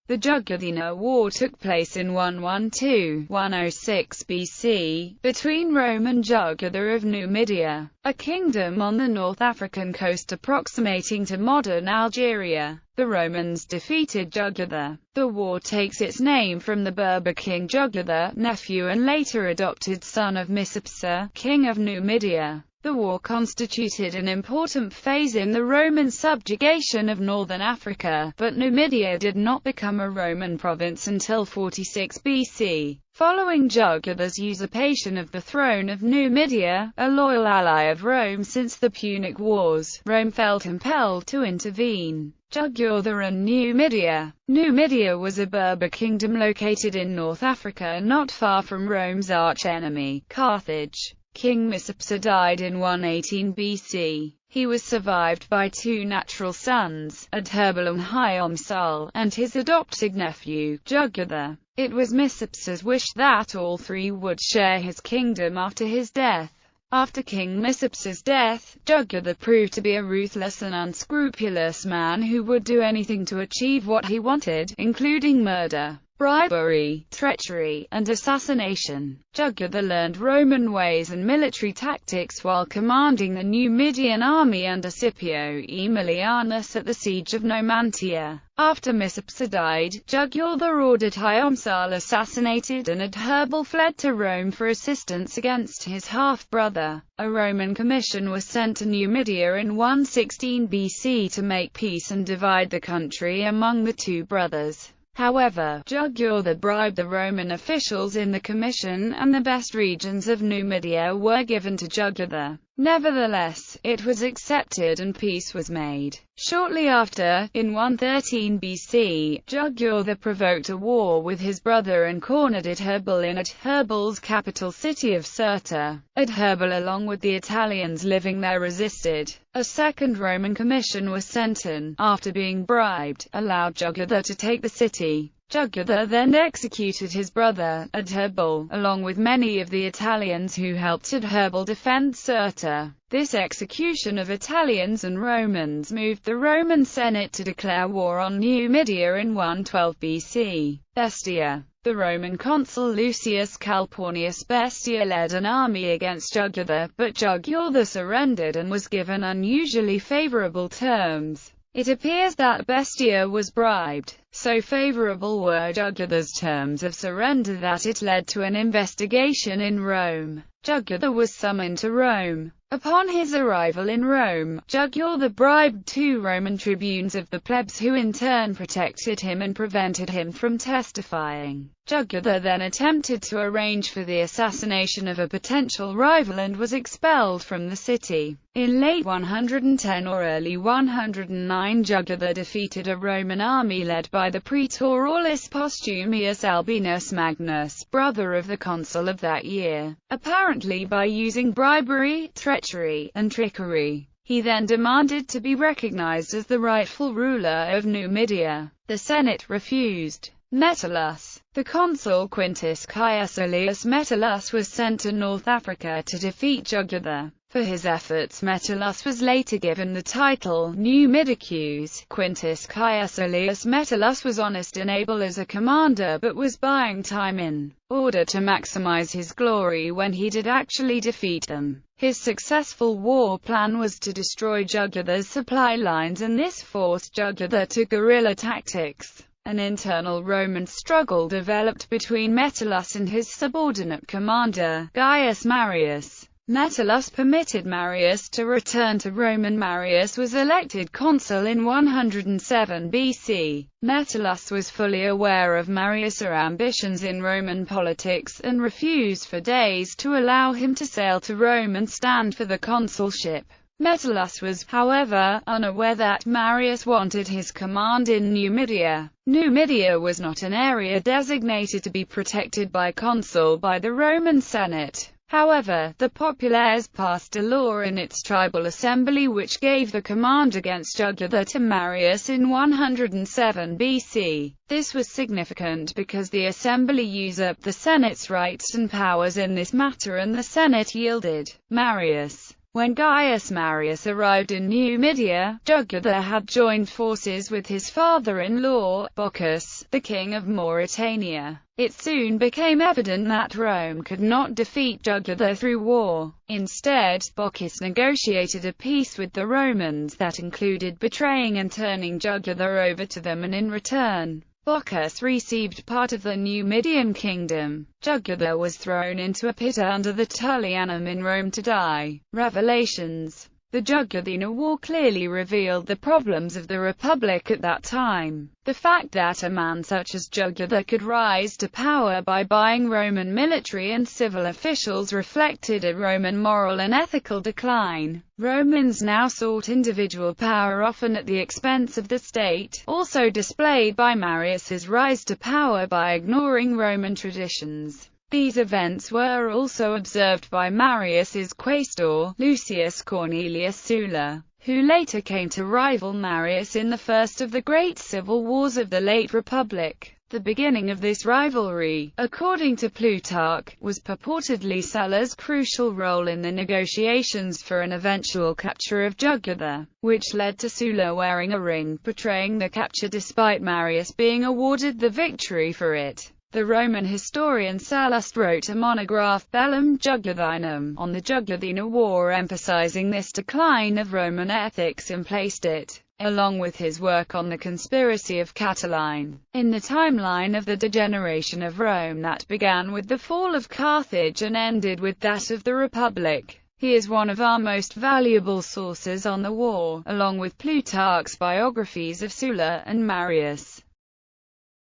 The Jugurthine War took place in 112–106 BC, between Rome and Jugurtha of Numidia, a kingdom on the North African coast approximating to modern Algeria. The Romans defeated Jugurtha. The war takes its name from the Berber king Jugurtha, nephew and later adopted son of Micipsa, king of Numidia. The war constituted an important phase in the Roman subjugation of northern Africa, but Numidia did not become a Roman province until 46 BC. Following Jugurtha's usurpation of the throne of Numidia, a loyal ally of Rome since the Punic Wars, Rome felt compelled to intervene. Jugurtha and Numidia. Numidia was a Berber kingdom located in North Africa not far from Rome's archenemy, Carthage. King Micipsa died in 118 BC. He was survived by two natural sons, Adherbal and Hyamsal, and his adopted nephew, Jugurtha. It was Micipsa's wish that all three would share his kingdom after his death. After King Micipsa's death, Jugurtha proved to be a ruthless and unscrupulous man who would do anything to achieve what he wanted, including murder, bribery, treachery, and assassination. Jugurtha learned Roman ways and military tactics while commanding the Numidian army under Scipio Aemilianus at the siege of Numantia. After Micipsa died, Jugurtha ordered Hyamsal assassinated and Adherbal fled to Rome for assistance against his half-brother. A Roman commission was sent to Numidia in 116 BC to make peace and divide the country among the two brothers. However, Jugurtha bribed the Roman officials in the commission, and the best regions of Numidia were given to Jugurtha. Nevertheless, it was accepted and peace was made. Shortly after, in 113 BC, Jugurtha provoked a war with his brother and cornered Adherbal in Adherbal's capital city of Cirta. Adherbal along with the Italians living there resisted. A second Roman commission was sent and, after being bribed, allowed Jugurtha to take the city. Jugurtha then executed his brother, Adherbal, along with many of the Italians who helped Adherbal defend Cirta. This execution of Italians and Romans moved the Roman Senate to declare war on Numidia in 112 BC. Bestia. The Roman consul Lucius Calpurnius Bestia led an army against Jugurtha, but Jugurtha surrendered and was given unusually favorable terms. It appears that Bestia was bribed. So favorable were Jugurtha's terms of surrender that it led to an investigation in Rome. Jugurtha was summoned to Rome. Upon his arrival in Rome, Jugurtha bribed two Roman tribunes of the plebs who in turn protected him and prevented him from testifying. Jugurtha then attempted to arrange for the assassination of a potential rival and was expelled from the city. In late 110 or early 109, Jugurtha defeated a Roman army led by the praetor Aulus Postumius Albinus Magnus, brother of the consul of that year, apparently by using bribery, treachery, and trickery. He then demanded to be recognized as the rightful ruler of Numidia. The Senate refused. Metellus. The consul Quintus Caius Aelius Metellus was sent to North Africa to defeat Jugurtha. For his efforts, Metellus was later given the title Numidicus. Quintus Caius Aelius Metellus was honest and able as a commander, but was buying time in order to maximize his glory when he did actually defeat them. His successful war plan was to destroy Jugurtha's supply lines, and this forced Jugurtha to guerrilla tactics. An internal Roman struggle developed between Metellus and his subordinate commander, Gaius Marius. Metellus permitted Marius to return to Rome and Marius was elected consul in 107 BC. Metellus was fully aware of Marius' ambitions in Roman politics, and refused for days to allow him to sail to Rome and stand for the consulship. Metellus was, however, unaware that Marius wanted his command in Numidia. Numidia was not an area designated to be protected by consul by the Roman Senate. However, the populares passed a law in its tribal assembly which gave the command against Jugurtha to Marius in 107 BC. This was significant because the assembly usurped the Senate's rights and powers in this matter, and the Senate yielded. Marius When Gaius Marius arrived in Numidia, Jugurtha had joined forces with his father-in-law, Bocchus, the king of Mauritania. It soon became evident that Rome could not defeat Jugurtha through war. Instead, Bocchus negotiated a peace with the Romans that included betraying and turning Jugurtha over to them, and in return, Bocchus received part of the Numidian kingdom. Jugurtha was thrown into a pit under the Tullianum in Rome to die. Revelations. The Jugurthine War clearly revealed the problems of the Republic at that time. The fact that a man such as Jugurtha could rise to power by buying Roman military and civil officials reflected a Roman moral and ethical decline. Romans now sought individual power, often at the expense of the state, also displayed by Marius's rise to power by ignoring Roman traditions. These events were also observed by Marius's quaestor, Lucius Cornelius Sulla, who later came to rival Marius in the first of the great civil wars of the late Republic. The beginning of this rivalry, according to Plutarch, was purportedly Sulla's crucial role in the negotiations for an eventual capture of Jugurtha, which led to Sulla wearing a ring portraying the capture despite Marius being awarded the victory for it. The Roman historian Sallust wrote a monograph, Bellum Jugurthinum, on the Jugurthine War, emphasizing this decline of Roman ethics, and placed it, along with his work on the conspiracy of Catiline, in the timeline of the degeneration of Rome that began with the fall of Carthage and ended with that of the Republic. He is one of our most valuable sources on the war, along with Plutarch's biographies of Sulla and Marius.